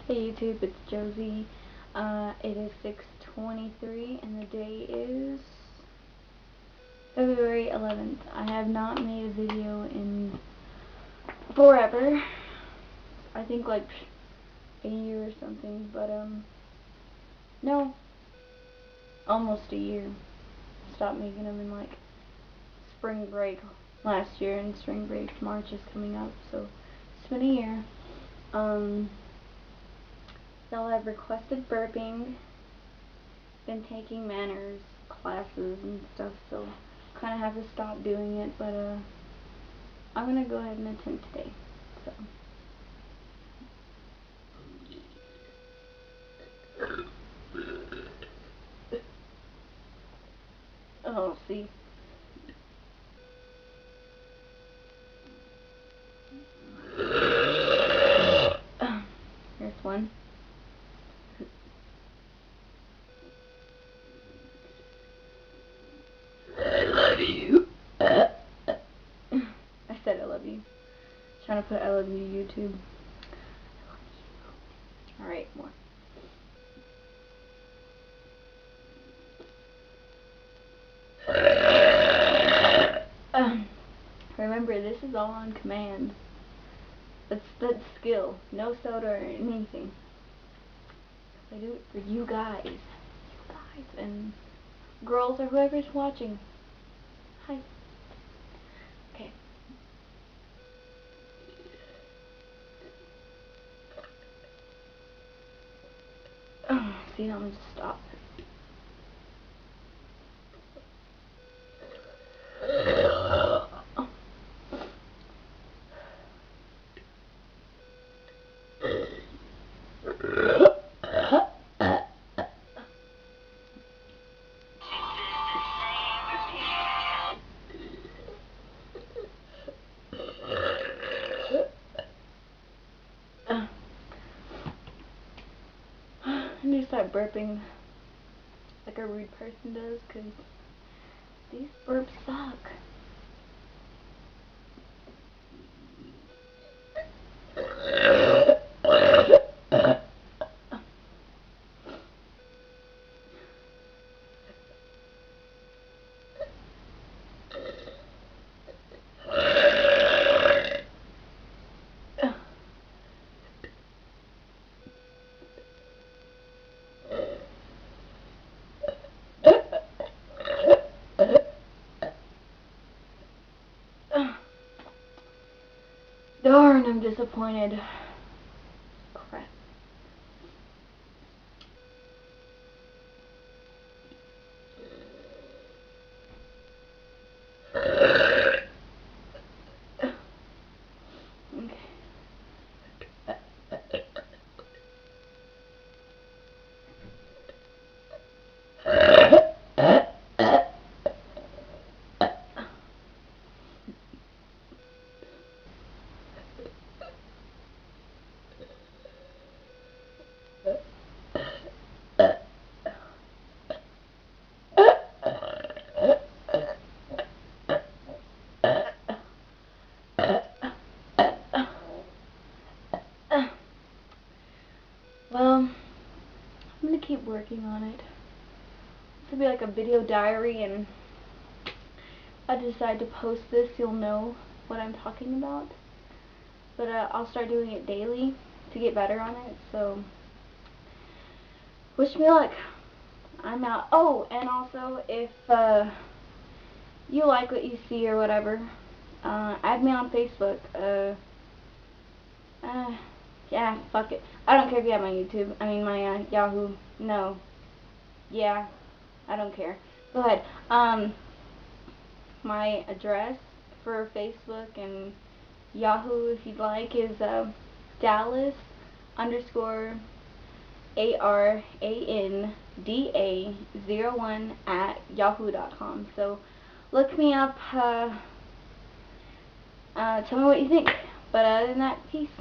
Hey YouTube, it's Josie. It is 6:23 and the day is February 11th. I have not made a video in forever. I think like a year or something, but no, almost a year. Stopped making them in like spring break last year, and spring break March is coming up, so it's been a year. Y'all have requested burping, been taking manners classes and stuff, so kind of have to stop doing it, but I'm gonna go ahead and attempt today. So oh, see. Here's one. I love you. I said I love you. Trying to put I love you YouTube. Alright, more. Remember, this is all on command. That's skill. No soda or anything. I do it for you guys. You guys and girls or whoever's watching. Hi. Okay. See, I'm just stop. I need to start burping like a rude person does, because these burps suck. Darn, I'm disappointed. Crap. Well, I'm gonna keep working on it. This will be like a video diary, and if I decide to post this, you'll know what I'm talking about. But I'll start doing it daily to get better on it, so wish me luck. I'm out. Oh, and also, if you like what you see or whatever, add me on Facebook. Yeah, fuck it. I don't care if you have my YouTube. I mean, my Yahoo. No. Yeah, I don't care. Go ahead. My address for Facebook and Yahoo, if you'd like, is Dallas _ ARANDA01 @ yahoo.com. So look me up. Tell me what you think. But other than that, peace.